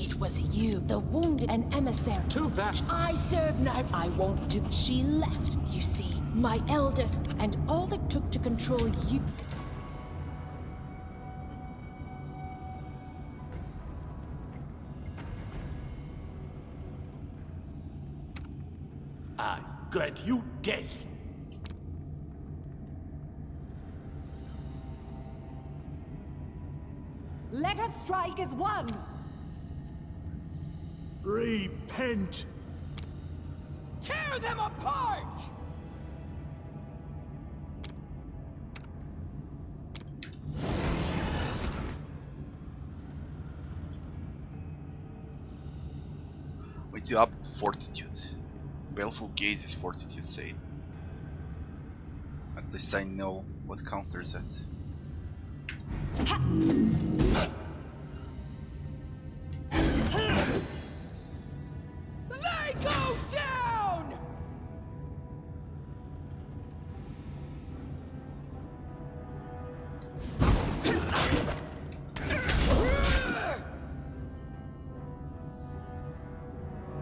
It was you, the wounded and emissary. Too bad. I serve now. I won't do. She left, you see. My eldest, and all it took to control you. I grant you death. Let us strike as one! Repent! Tear them apart! Wait till up to fortitude. Baleful gaze is fortitude save. At least I know what counters that. They go down!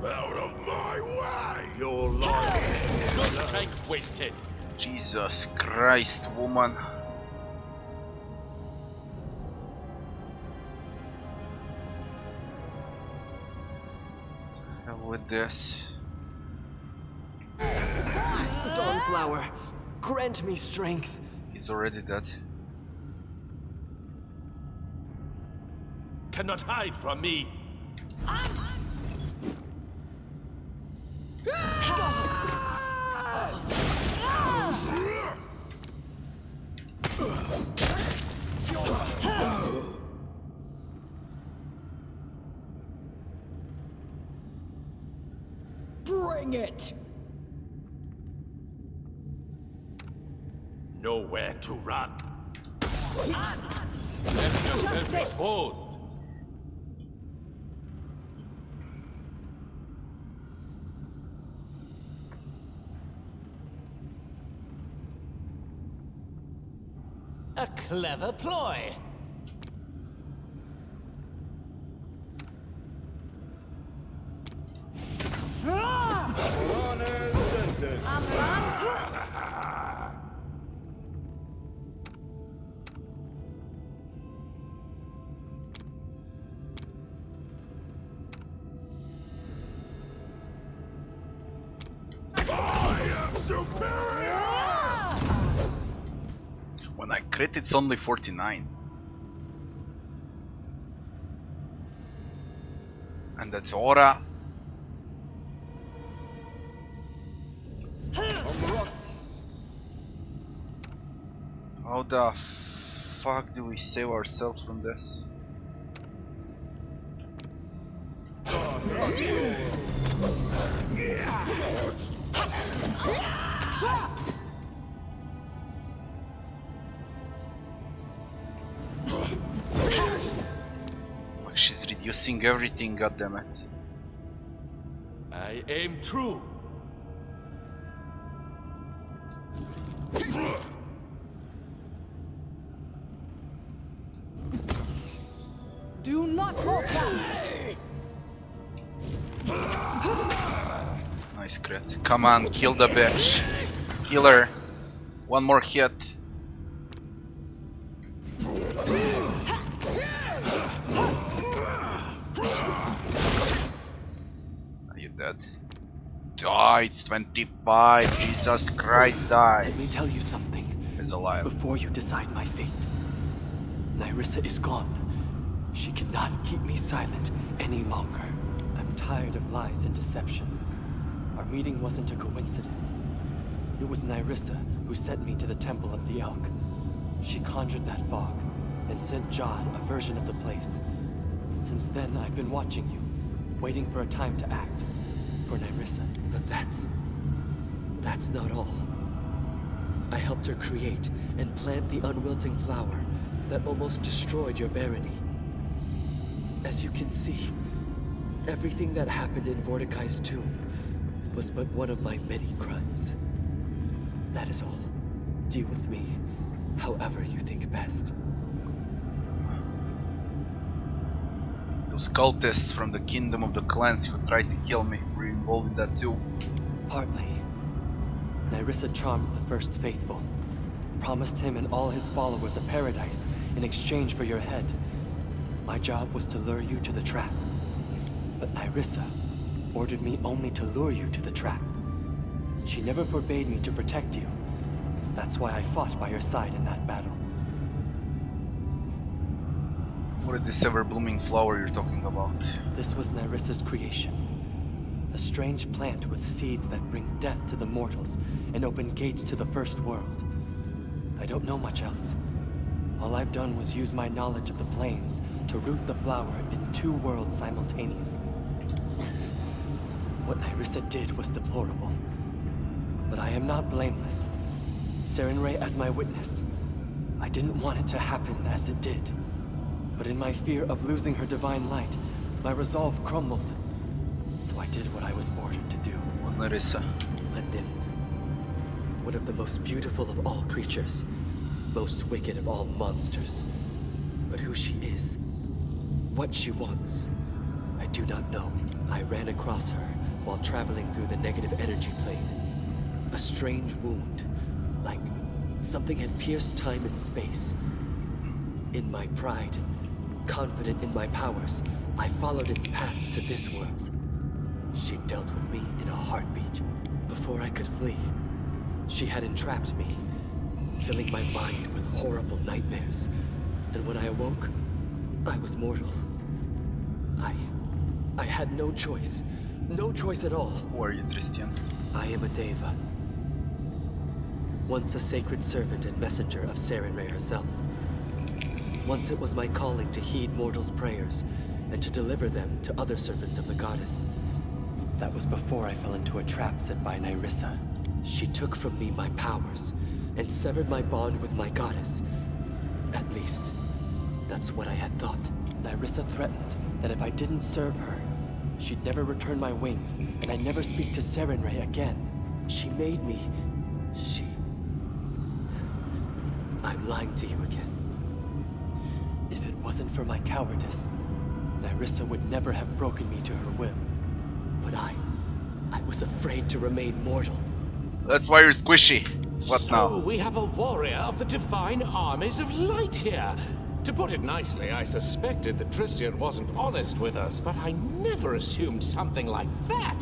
Out of my way! Your life! No strength wasted! Jesus Christ, woman. Hell with this. Dawnflower, grant me strength. He's already dead. Cannot hide from me! Bring it! Nowhere to run. Left yourself exposed. A clever ploy. When I crit, it's only 49. And that's aura. How the fuck do we save ourselves from this? Like she's reducing everything, goddammit. I aim true. Do not hold back! Nice crit. Come on, kill the bitch. Kill her. One more hit. Are you dead? Die, it's 25. Jesus Christ, die. Let me tell you something. He's alive. Before you decide my fate. Nyrissa is gone. She cannot keep me silent any longer. I'm tired of lies and deception. Our meeting wasn't a coincidence. It was Nyrissa who sent me to the Temple of the Elk. She conjured that fog and sent Jod a version of the place. Since then, I've been watching you, waiting for a time to act. For Nyrissa. But that's not all. I helped her create and plant the unwilting flower that almost destroyed your barony. As you can see, everything that happened in Mordecai's tomb was but one of my many crimes. That is all. Deal with me however you think best. Those cultists from the kingdom of the clans who tried to kill me were involved in that too. Partly. Nyrissa charmed the first faithful, promised him and all his followers a paradise in exchange for your head. My job was to lure you to the trap. But Nyrissa ordered me only to lure you to the trap. She never forbade me to protect you. That's why I fought by your side in that battle. What is this ever-blooming flower you're talking about? This was Nyrissa's creation. A strange plant with seeds that bring death to the mortals and open gates to the first world. I don't know much else. All I've done was use my knowledge of the planes to root the flower in 2 worlds simultaneously. What Nyrissa did was deplorable. But I am not blameless. Sarenrae as my witness. I didn't want it to happen as it did. But in my fear of losing her divine light, my resolve crumbled. So I did what I was ordered to do. Was Nyrissa? A nymph. One of the most beautiful of all creatures. Most wicked of all monsters. But who she is, what she wants, I do not know. I ran across her while traveling through the negative energy plane. A strange wound, like something had pierced time and space. In my pride, confident in my powers, I followed its path to this world. She dealt with me in a heartbeat. Before I could flee, she had entrapped me, filling my mind with horrible nightmares. And when I awoke, I was mortal. I had no choice. No choice at all. Who are you, Tristian? I am a Deva. Once a sacred servant and messenger of Sarenrae herself. Once it was my calling to heed mortals' prayers and to deliver them to other servants of the goddess. That was before I fell into a trap set by Nyrissa. She took from me my powers and severed my bond with my goddess. At least, that's what I had thought. Nyrissa threatened that if I didn't serve her, she'd never return my wings, and I'd never speak to Sarenrae again. She made me... I'm lying to you again. If it wasn't for my cowardice, Nyrissa would never have broken me to her will. But I was afraid to remain mortal. That's why you're squishy. What So now? we have a warrior of the divine armies of light here. To put it nicely, I suspected that Tristian wasn't honest with us, but I never assumed something like that.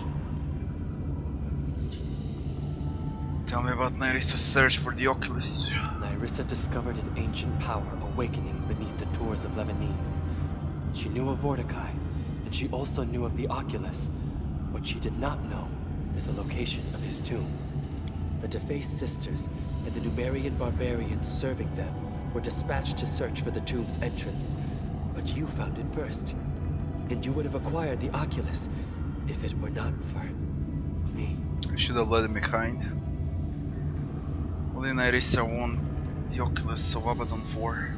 Tell me about Nyrissa's search for the Oculus. Nyrissa discovered an ancient power awakening beneath the tours of Lebanese. She knew of Mordecai, and she also knew of the Oculus. What she did not know is the location of his tomb. The Defaced sisters and the Numerian barbarians serving them were dispatched to search for the tomb's entrance. But you found it first, and you would have acquired the Oculus if it were not for me. I should have led him behind. Only Nyrissa won the Oculus of Abaddon 4.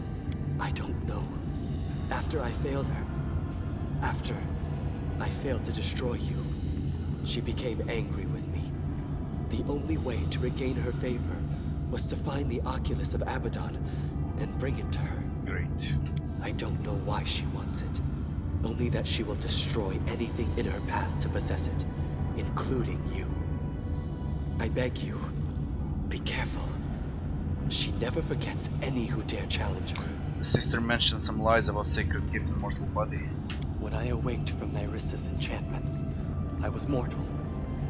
I don't know. After I failed her, after I failed to destroy you, she became angry with me. The only way to regain her favor was to find the Oculus of Abaddon and bring it to her. Great. I don't know why she wants it. Only that she will destroy anything in her path to possess it, including you. I beg you, be careful. She never forgets any who dare challenge her. The sister mentioned some lies about sacred gift and mortal body. When I awaked from Nyrissa's enchantments, I was mortal,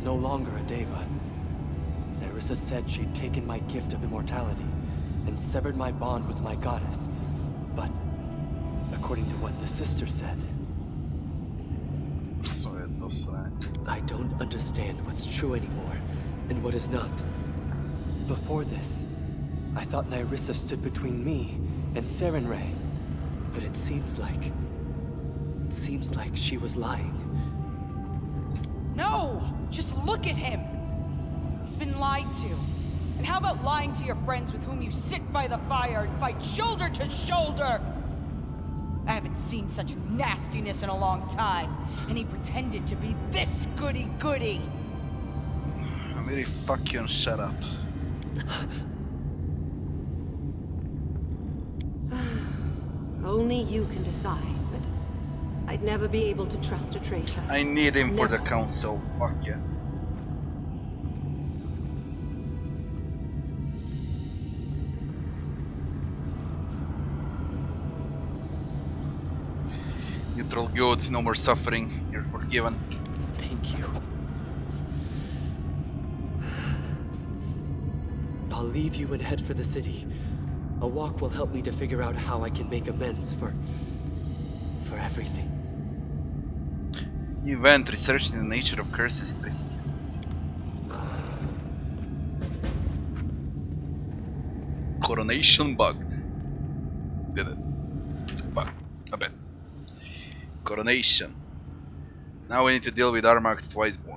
no longer a Deva. Nyrissa said she'd taken my gift of immortality and severed my bond with my goddess. But, according to what the sister said, I don't understand what's true anymore and what is not. Before this, I thought Nyrissa stood between me and Sarenrae. But it seems like she was lying. No! Just look at him! He's been lied to. And how about lying to your friends with whom you sit by the fire and fight shoulder to shoulder? I haven't seen such nastiness in a long time, and he pretended to be this goody-goody. Amiri, fuck you and shut up. Only you can decide, but I'd never be able to trust a traitor. I need him for the Never. council. Fuck yeah. Neutral good, no more suffering. You're forgiven. Thank you. I'll leave you and head for the city. A walk will help me to figure out how I can make amends for everything. New event, researching the nature of curses, Tristian. Coronation bugged. Did it. Bugged. A bit. Coronation. Now we need to deal with Armaged Twiceborn.